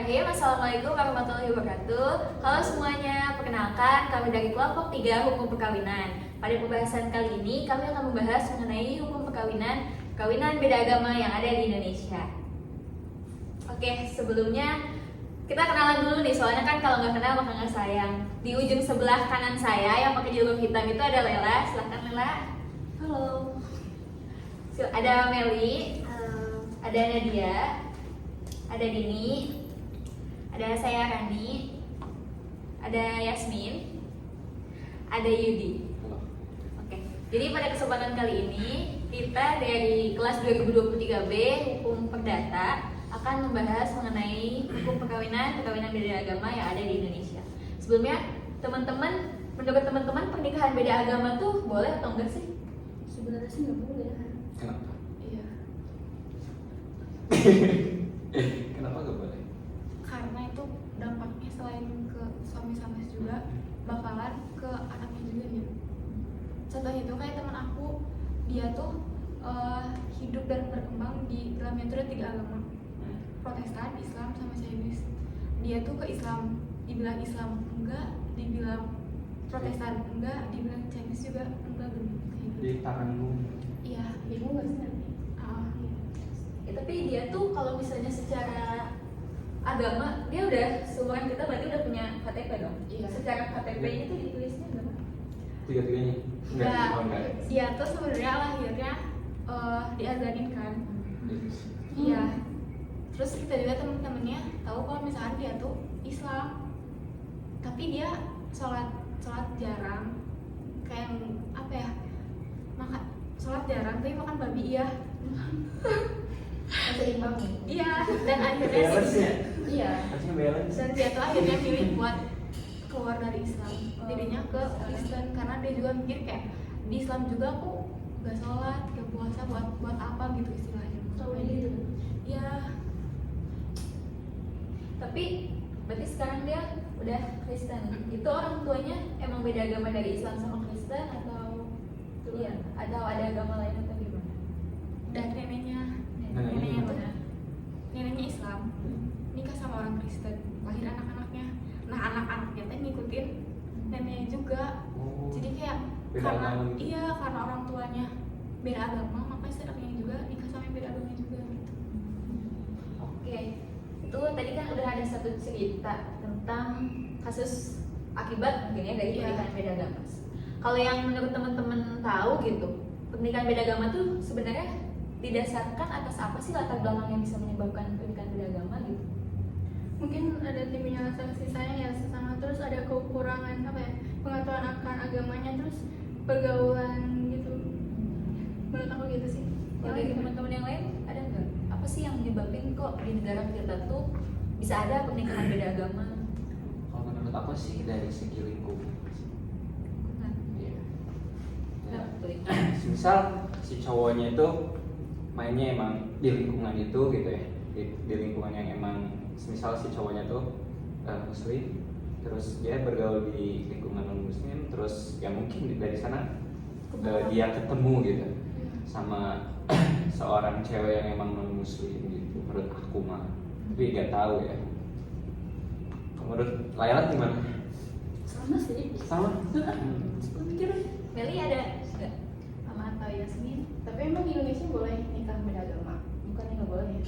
Bismillahirrahmanirrahim. Assalamualaikum warahmatullahi wabarakatuh. Halo semuanya, perkenalkan kami dari kelompok 3 Hukum Perkawinan. Pada pembahasan kali ini kami akan membahas mengenai hukum perkawinan beda agama yang ada di Indonesia. Oke, sebelumnya kita kenalan dulu nih, soalnya kan kalau nggak kenal maka nggak sayang. Di ujung sebelah kanan saya yang pakai jilbab hitam itu ada Lela. Silahkan Lela. Halo. Ada Meli, Halo. ada Nadia, ada Dini, ada saya Rani, ada Yasmin, ada Yudi. Oke, jadi pada kesempatan kali ini kita dari kelas 2023B Hukum Perdata akan membahas mengenai hukum perkawinan beda agama yang ada di Indonesia. Sebelumnya, menurut teman-teman pernikahan beda agama tuh boleh atau enggak sih? Sebenarnya sih nggak boleh kan? Kenapa? Iya. Kenapa gak boleh? Karena itu dampaknya selain ke suami juga bakalan ke anaknya juga ya. Contohnya itu kayak teman aku, dia tuh hidup dan berkembang di dalamnya itu ada 3 agama, Protestan, Islam, sama Chinese. Dia tuh ke Islam, dibilang Islam enggak, dibilang Protestan enggak, dibilang Chinese juga enggak begitu. Di tanganmu. Iya, bingung nggak sih nanti? Iya. Ya, tapi dia tuh kalau misalnya secara agama dia udah seumuran kita, berarti udah punya KTP dong. Iya. Secara KTP-nya tuh ditulisnya agama. Tiga-tiganya? Enggak, Oh, enggak. dia tuh sebenarnya lahirnya diazanin kan. Iya. Terus kita juga temen-temennya tahu kalau misalkan dia tuh Islam, tapi dia sholat jarang, kayak apa ya, makan sholat jarang tapi makan babi ya. Seimbang nih. Iya. Dan akhirnya Balance ya? iya. Harusnya balance. Dan dia tuh akhirnya milih buat keluar dari Islam, dirinya ke Kristen, karena dia juga mikir kayak di Islam juga aku gak sholat, gak puasa, buat apa gitu istilahnya. Oh, gitu. Iya. Tapi berarti sekarang dia udah Kristen. Itu orang tuanya emang beda agama dari Islam sama Kristen atau iya, atau ada agama lain atau gimana? Dan neneknya Neneknya tuh neneknya Islam, nikah sama orang Kristen, lahir anak-anaknya. Nah anak-anaknya teh ngikutin neneknya juga. Oh. Jadi kayak Beda karena agama gitu. iya, karena orang tuanya beda agama, makanya anaknya juga nikah sama yang beda agama juga gitu. Oke, itu tadi kan udah ada satu cerita tentang kasus akibat mungkin ya dari Iya. pernikahan beda agama. Kalau yang menurut teman-teman tahu gitu, pernikahan beda agama tuh sebenarnya didasarkan atas apa sih latar belakang yang bisa menyebabkan pernikahan beda agama gitu? Mungkin ada timnya rasa kasih sayang ya sesama, terus ada kekurangan apa ya, pengetahuan akan agamanya, terus pergaulan gitu. Menurut aku gitu sih. Kalau dari teman-teman yang lain ada nggak? Apa sih yang menyebabkan kok di negara kita tuh bisa ada pernikahan beda agama? Kalau menurut aku sih dari segi lingkungan. Nah, Iya. Ya. betul. Misal si cowoknya itu mainnya emang di lingkungan itu gitu ya, di lingkungan yang emang misal si cowoknya tuh muslim, terus dia bergaul di lingkungan non muslim, terus ya mungkin dari sana dia ketemu gitu sama seorang cewek yang emang non muslim gitu, menurut aku mah, tapi nggak tahu ya. Menurut Layla gimana? Sama sih. Sama? Aku pikir, Meli ada nggak? Sama atau Yasmin? Tapi emang di Indonesia boleh nikah beda agama? Bukannya nggak boleh ya?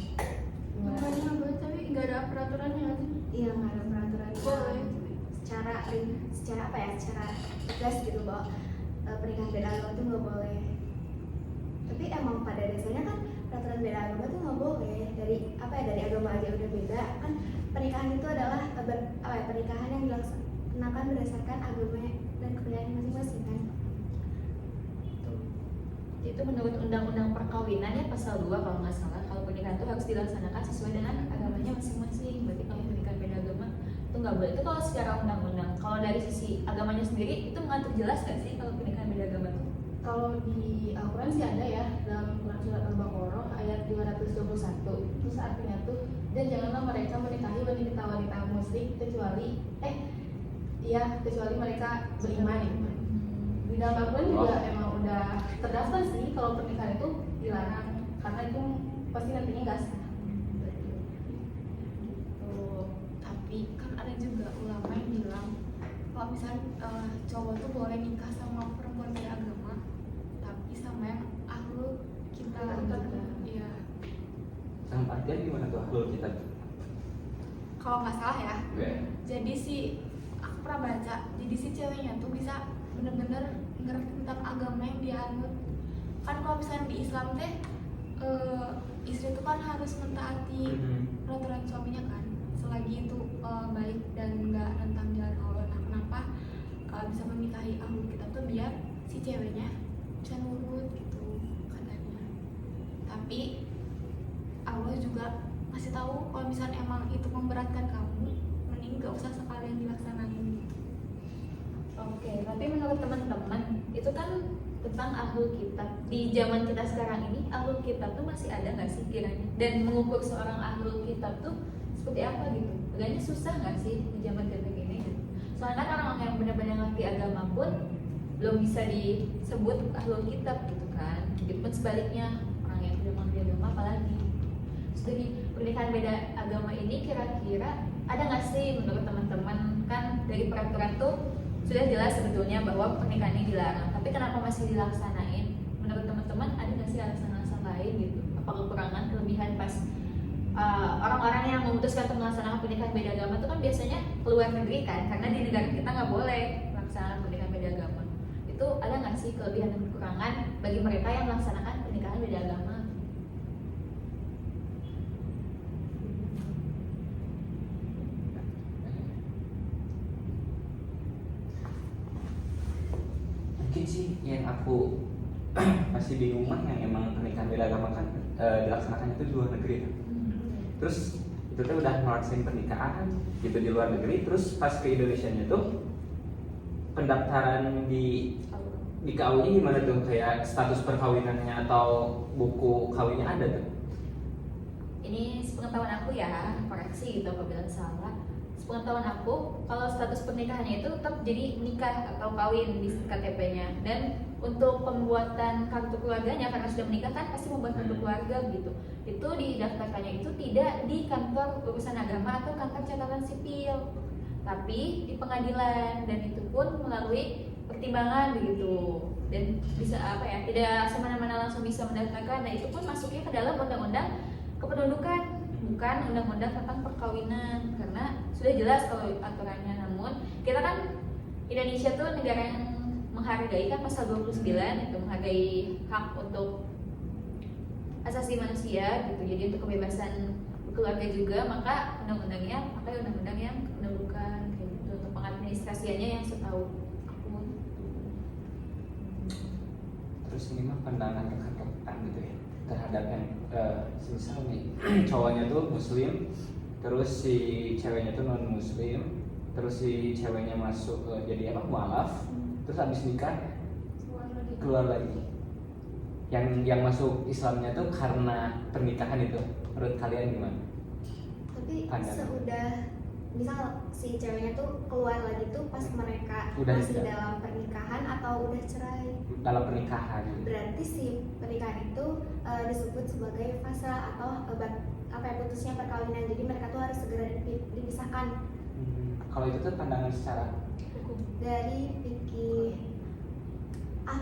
Gimana? bukannya nggak boleh, tapi nggak ada peraturannya kan? Iya, nggak ada peraturan. Boleh. Secara apa ya? Secara tegas gitu bahwa pernikahan beda agama itu nggak boleh. Tapi emang pada dasarnya kan peraturan beda agama itu nggak boleh. Dari apa ya? Dari agama aja udah beda kan. Pernikahan itu adalah pernikahan yang dilaksanakan berdasarkan agama dan kepercayaan masing-masing kan. Itu menurut Undang-Undang Perkawinan ya pasal 2 kalau nggak salah, kalau pernikahan itu harus dilaksanakan sesuai dengan agamanya masing-masing. Berarti kalau pernikahan beda agama itu nggak boleh. Itu kalau secara undang-undang. Kalau dari sisi agamanya sendiri itu mengatur jelas nggak sih kalau pernikahan beda agama itu? Kalau di Al-Quran sih ada ya, dalam Quran surat Al-Baqarah ayat 221. Terus artinya tuh, dan janganlah mereka menikahi wanita-wanita musyrik kecuali mereka beriman. Di dalam Al-Quran juga emang udah terdaftar sih kalau pernikahan itu dilarang, karena itu pasti nantinya nggak sah. Tuh. tapi kan ada juga ulama yang bilang kalau misalnya cowok tuh boleh nikah sama perempuan beda agama tapi sama yang ahlul kita iya. Dalam artian gimana tuh ahlul kita? Kalau nggak salah ya, Oke. jadi aku pernah baca, jadi si ceweknya tuh bisa bener-bener ngerti tentang agama yang dia anut. Kan kalau misalnya di Islam teh istri itu kan harus mentaati peraturan suaminya kan, selagi itu baik dan nggak nentang jalan Allah. Nah, kenapa bisa menikahi ahlul kitab tuh biar si ceweknya bisa nurut gitu katanya. Tapi Allah juga kasih tahu kalau misalnya emang itu memberatkan kamu, mending gak usah sekalian dilaksanain gitu. Oke, tapi menurut teman-teman itu kan tentang ahlul kitab. Di zaman kita sekarang ini ahlul kitab tuh masih ada nggak sih kiranya? Dan mengukur seorang ahlul kitab tuh seperti apa gitu? Agaknya susah nggak sih di zaman kayak begini? Gitu. Soalnya kan orang yang benar-benar ngerti agama pun belum bisa disebut ahlul kitab gitu kan. Gitu pun sebaliknya orang yang tidak mengerti agama apalagi. Jadi pernikahan beda agama ini kira-kira ada nggak sih menurut teman-teman? Kan dari peraturan tuh sudah jelas sebetulnya bahwa pernikahan ini dilarang, tapi kenapa masih dilaksanain? Menurut teman-teman ada nggak sih alasan-alasan lain gitu? Apa kekurangan, kelebihan pas orang-orang yang memutuskan untuk melaksanakan pernikahan beda agama itu kan biasanya keluar negeri kan? Karena di negara kita nggak boleh melaksanakan pernikahan beda agama. Itu ada nggak sih kelebihan dan kekurangan bagi mereka yang melaksanakan pernikahan beda agama? Mungkin sih yang aku masih bingung mah yang emang pernikahan beda agama kan dilaksanakan itu di luar negeri kan. Terus itu tuh udah ngelaksanain pernikahan gitu di luar negeri, terus pas ke Indonesia nya tuh pendaftaran di KUI gimana tuh, kayak status perkawinannya atau buku kawinnya ada tuh? Ini sepengetahuan aku ya, koreksi gitu apabila salah. Sepengetahuan aku, kalau status pernikahannya itu tetap jadi nikah atau kawin di KTP-nya. Dan untuk pembuatan kartu keluarganya, karena sudah menikah kan pasti membuat kartu keluarga gitu. Itu didaftarkannya itu tidak di kantor urusan agama atau kantor catatan sipil, tapi di pengadilan, dan itu pun melalui pertimbangan begitu. Dan bisa apa ya, tidak semena-mena langsung bisa mendaftarkan. Dan itu pun masuknya ke dalam undang-undang kependudukan, bukan undang-undang tentang perkawinan, karena sudah jelas kalau aturannya. Namun kita kan Indonesia tuh negara yang menghargai kan pasal 29 itu menghargai hak untuk asasi manusia gitu. Jadi untuk kebebasan keluarga juga, maka undang-undangnya pakai undang-undang yang kependudukan kayak gitu. Untuk pengadministrasiannya yang setahu aku. Terus ini mah pandangan rekan-rekan gitu ya terhadap yang misal nih cowoknya tuh muslim, terus si ceweknya tuh non muslim, terus si ceweknya masuk jadi apa, mualaf, terus habis nikah keluar lagi. Yang masuk Islamnya tuh karena pernikahan itu, menurut kalian gimana? Tapi Pandangan. seudah misal si ceweknya tuh keluar lagi tuh pas mereka Udah masih nikah. dalam pernikahan atau udah cerai, Dalam pernikahan berarti si pernikahan itu disebut sebagai fase atau apa ya, putusnya perkawinan. Jadi mereka tuh harus segera dipisahkan. Kalau itu tuh pandangan secara Hukum. Dari fikih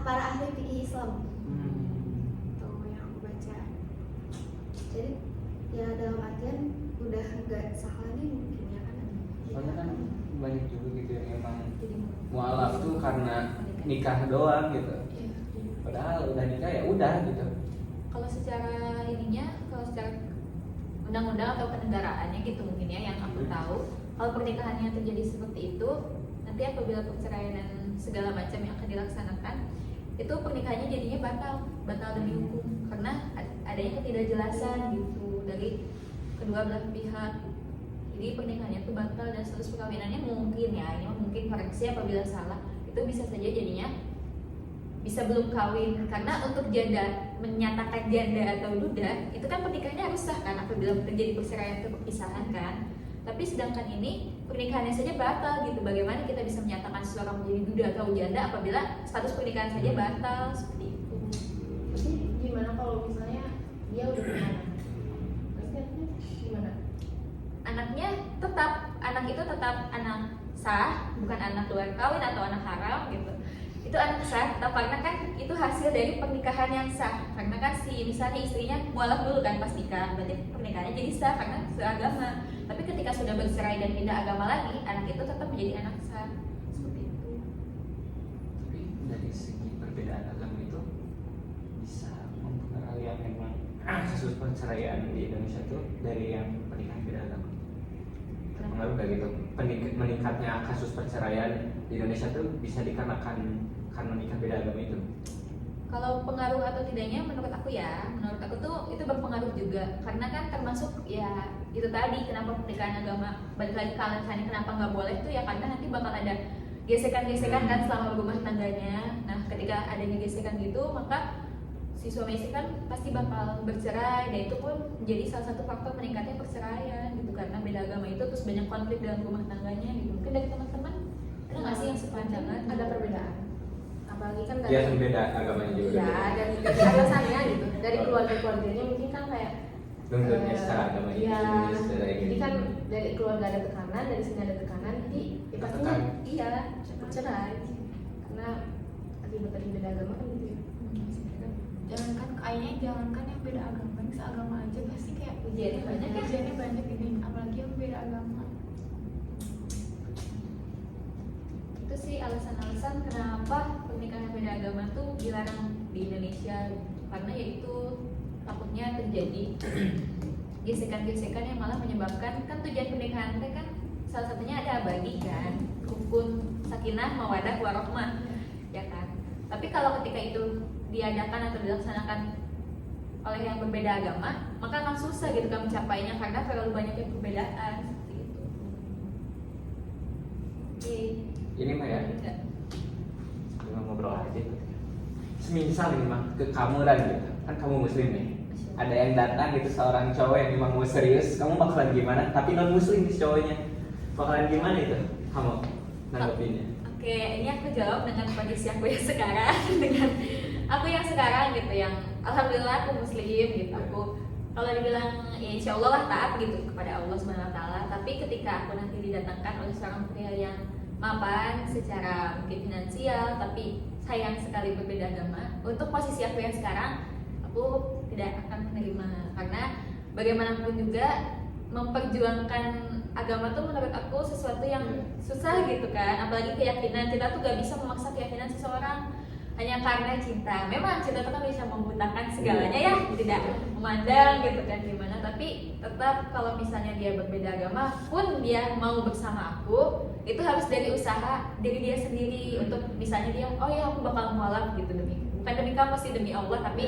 para ahli fikih Islam tuh yang aku baca. Jadi ya dalam artian udah nggak sah lagi mungkin ya kan. soalnya kan banyak juga gitu yang emang Jadi mualaf tuh karena nikah doang gitu, Iya. padahal udah nikah ya udah gitu. kalau secara ininya, kalau secara undang-undang atau kenegaraannya gitu mungkin ya yang aku tahu, kalau pernikahannya terjadi seperti itu, nanti apabila perceraian dan segala macam yang akan dilaksanakan, itu pernikahannya jadinya batal demi hukum karena adanya ketidakjelasan gitu dari kedua belah pihak. Jadi pernikahannya itu batal dan status perkawinannya mungkin ya, ini mah mungkin koreksi apabila salah, itu bisa saja jadinya bisa belum kawin, karena untuk janda, menyatakan janda atau duda itu kan pernikahannya harus sah kan apabila terjadi perceraian atau perpisahan kan. Tapi sedangkan ini pernikahannya saja batal gitu, bagaimana kita bisa menyatakan seseorang menjadi duda atau janda apabila status pernikahan saja batal seperti itu. Terus gimana kalau misalnya dia udah punya anak? Terus gimana? anaknya tetap, anak itu tetap anak sah, bukan anak luar kawin atau anak haram gitu. Itu anak sah, tetap karena kan itu hasil dari pernikahan yang sah. Karena kan si misalnya istrinya mualaf dulu kan pas nikah, berarti pernikahannya jadi sah karena seagama. Tapi ketika sudah bercerai dan pindah agama lagi, anak itu tetap menjadi anak sah. Seperti itu. Tapi dari segi perbedaan agama itu bisa mempengaruhi yang memang kasus perceraian di Indonesia itu dari yang pernikahan beda agama. Pengaruh gak gitu? Meningkatnya kasus perceraian di Indonesia tuh bisa dikarenakan karena nikah beda agama itu. Kalau pengaruh atau tidaknya menurut aku tuh itu berpengaruh juga, karena kan termasuk ya itu tadi kenapa pernikahan agama, balik lagi ke alasannya kenapa nggak boleh tuh ya karena nanti bakal ada gesekan-gesekan kan selama berumah tangganya. Nah ketika adanya gesekan gitu maka si suami istri kan pasti bakal bercerai, dan itu pun menjadi salah satu faktor meningkatnya perceraian gitu, karena beda agama itu terus banyak konflik dalam rumah tangganya gitu. Mungkin dari teman-teman ada nggak sih yang sepandangan? Ada perbedaan, apalagi kan Dia kan beda agamanya juga. ya dari atasannya gitu, dari keluarganya mungkin kan kayak Nuntutnya secara agama ini, ya, secara ini. jadi kan dari keluarga ada tekanan, dari sini ada tekanan, jadi ya pastinya iya cerai karena akibat dari beda agama kan gitu ya. Jangankan yang beda agama, yang seagama aja pasti kayak Ujiannya banyak kan? ujiannya banyak ini, apalagi yang beda agama. Itu sih alasan-alasan kenapa pernikahan beda agama tuh dilarang di Indonesia, karena yaitu takutnya terjadi gesekan-gesekan yang malah menyebabkan, kan tujuan pernikahan itu kan salah satunya ada abadi kan, rukun sakinah mawadah warahmah ya kan. Tapi kalau ketika itu diadakan atau dilaksanakan oleh yang berbeda agama, maka akan susah gitu kan mencapainya karena terlalu banyaknya perbedaan seperti itu. Oke. Ini mah ya, Enggak. cuma ngobrol aja. Semisal ini mah ke kamu dan gitu, kan kamu muslim nih. Ada yang datang gitu seorang cowok yang memang mau serius, kamu bakalan gimana? Tapi non muslim si cowoknya, bakalan gimana itu? Kamu nanggepinnya? Oke, ini aku jawab dengan kondisi aku yang sekarang, dengan aku yang sekarang gitu, yang alhamdulillah aku muslim gitu. Aku kalau dibilang ya insya Allah lah taat gitu kepada Allah Subhanahu Wa Taala. Tapi ketika aku nanti didatangkan oleh seorang pria yang mapan secara mungkin finansial, tapi sayang sekali berbeda agama, untuk posisi aku yang sekarang, aku tidak akan menerima, karena bagaimanapun juga memperjuangkan agama tuh menurut aku sesuatu yang susah gitu kan, apalagi keyakinan. Kita tuh gak bisa memaksa keyakinan seseorang hanya karena cinta. Memang cinta itu kan bisa membutakan segalanya ya, tidak memandang gitu kan gimana, tapi tetap kalau misalnya dia berbeda agama pun dia mau bersama aku, itu harus dari usaha dari dia sendiri. Untuk misalnya dia, oh ya aku bakal mualaf gitu, bukan demi kamu sih, demi Allah, tapi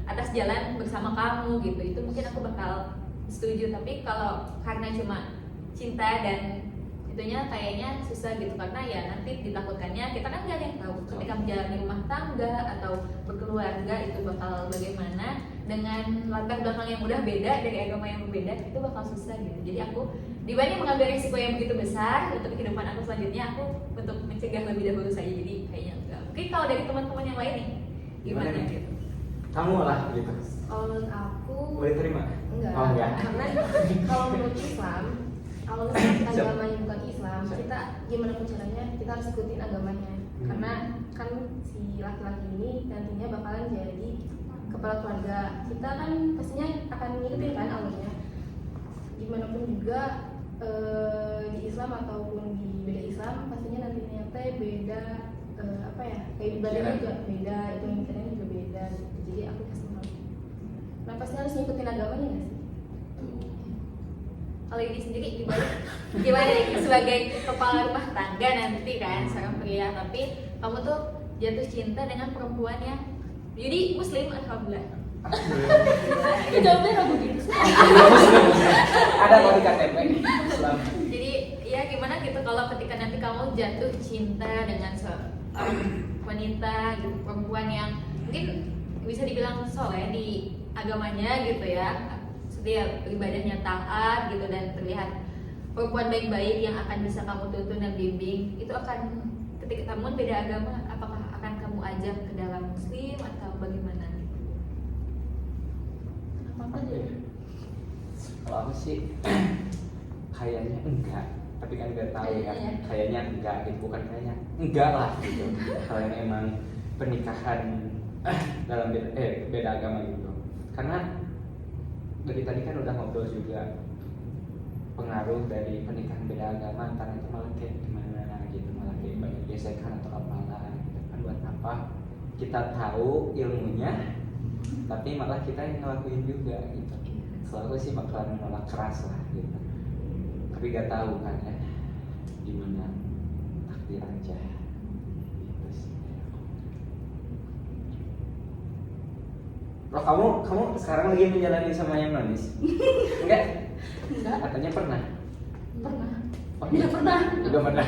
atas jalan bersama kamu gitu, itu mungkin aku bakal setuju. Tapi kalau karena cuma cinta dan itunya kayaknya susah gitu, karena ya nanti ditakutkannya kita kan gak ada yang tahu ketika menjalani rumah tangga atau berkeluarga itu bakal bagaimana dengan latar belakang yang udah beda dari agama yang berbeda, itu bakal susah gitu. Jadi aku dibanding mengambil risiko yang begitu besar untuk kehidupan aku selanjutnya, aku untuk mencegah lebih dahulu saja. Jadi kayaknya enggak. Mungkin kalau dari teman-teman yang lain nih gimana gitu? Kamu lah gitu. Kalau menurut aku Boleh terima? enggak, Oh enggak. karena kalau menurut Islam, kalau misalnya agamanya bukan Islam, kita gimana pun caranya kita harus ikutin agamanya. Karena kan si laki-laki ini nantinya bakalan jadi kepala keluarga, kita kan pastinya akan ngikutin kan alurnya. Gimana pun juga di Islam ataupun di beda Islam, pastinya nantinya teh beda apa ya, kayak ibadahnya juga beda, itu mikirnya juga beda gitu. Jadi aku pasti mau, nah pasti harus ngikutin agamanya nggak sih? Kalau ini sendiri gimana nih sebagai kepala rumah tangga nanti kan seorang pria, tapi kamu tuh jatuh cinta dengan perempuan yang jadi muslim, alhamdulillah. Jawabnya ragu gitu. Ada kalau di KTP Islam. Jadi ya gimana gitu kalau ketika nanti kamu jatuh cinta dengan seorang wanita gitu, perempuan yang mungkin bisa dibilang soleh di agamanya gitu ya, dia ibadahnya taat gitu, dan terlihat perempuan baik-baik yang akan bisa kamu tuntun dan bimbing, itu akan ketika kamu beda agama, apakah akan kamu ajak ke dalam muslim atau bagaimana? Apa aja ya? Kalau aku sih kayaknya enggak, tapi kan nggak tahu ya, Kayaknya. kayaknya enggak gitu, bukan kayaknya enggak lah gitu. Kalau yang emang pernikahan dalam beda agama gitu, karena dari tadi kan udah ngobrol juga pengaruh dari pernikahan beda agama, antara itu malah kayak gimana gitu, malah kayak banyak gesekan atau apalah gitu kan. Buat apa kita tahu ilmunya tapi malah kita yang ngelakuin juga gitu. Kalau aku sih bakalan menolak keras lah gitu, tapi gak tahu kan ya gimana, takdir aja gitu sih. Loh, kamu sekarang lagi menjalani sama yang nonis? Enggak? Enggak. Katanya pernah. Pernah. Oh, Iya, pernah. Udah pernah.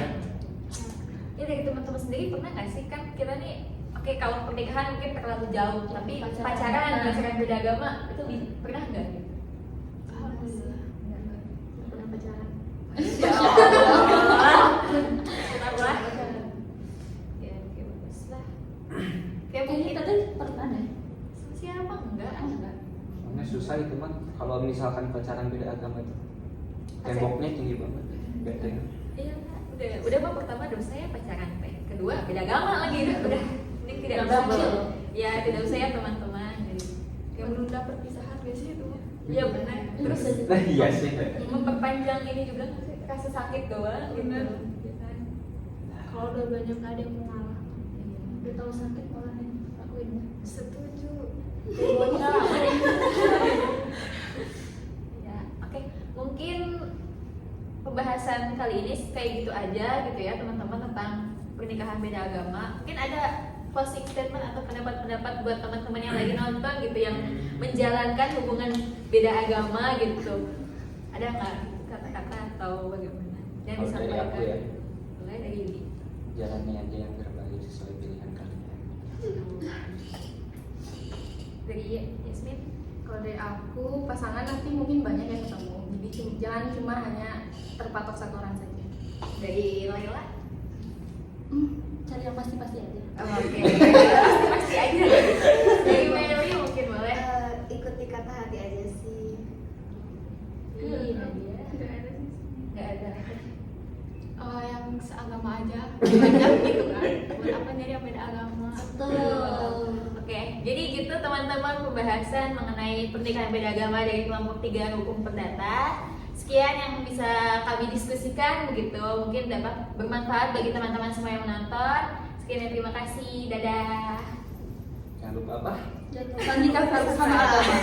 Ya dari teman-teman sendiri pernah nggak sih, kan kita nih oke kalau pernikahan mungkin terlalu jauh, tapi pacaran beda agama itu pernah nggak? Alhamdulillah nggak pernah pacaran. Ya Allah. Kenapa? Ya oke bagus lah. Kayak mungkin Kayaknya tadi pernah deh. siapa enggak? Soalnya susah itu mah kalau misalkan pacaran beda agama itu. Temboknya tinggi banget. Benteng. Iya Kak. Udah mah pertama dosa ya pacaran teh. Kedua beda agama lagi udah. Ini tidak usah ya tidak usah ya teman-teman. Jadi Kayak menunda perpisahan biasanya itu. iya benar. Terus Nah iya sih. memperpanjang ini juga nggak sih? Rasa sakit doang gitu. Bener. Ya kan? Kalau udah banyak nggak ada yang mau ngalah. Udah tahu sakit malah nih lakuinnya. Setuju. Pengalaman ya. Ya, oke. Mungkin pembahasan kali ini kayak gitu aja gitu ya teman-teman tentang pernikahan beda agama. Mungkin ada closing statement atau pendapat-pendapat buat teman-teman yang lagi nonton gitu yang menjalankan hubungan beda agama gitu. Ada nggak kata-kata atau bagaimana yang Kalau dari disampaikan? aku ya, Mulai dari Yudi. jalani aja yang terbaik sesuai pilihan kalian. Dari Yasmin. Kalau dari aku, pasangan nanti mungkin banyak yang ketemu. Jadi jangan cuma hanya terpatok satu orang saja. Dari Laila. Cari yang pasti-pasti aja. Oke. Pasti aja. Dari Meli mungkin boleh. Ikuti kata hati aja sih. Iya dia. Nggak ada sih. Nggak ada. Yang seagama aja banyak gitu kan. Buat apa nyari yang beda agama? Oke, jadi gitu teman-teman pembahasan mengenai pernikahan beda agama dari kelompok 3 hukum perdata. Sekian yang bisa kami diskusikan begitu, mungkin dapat bermanfaat bagi teman-teman semua yang menonton. Sekian dan terima kasih, dadah. Jangan lupa apa? Jangan lupa nikah harus sama agama.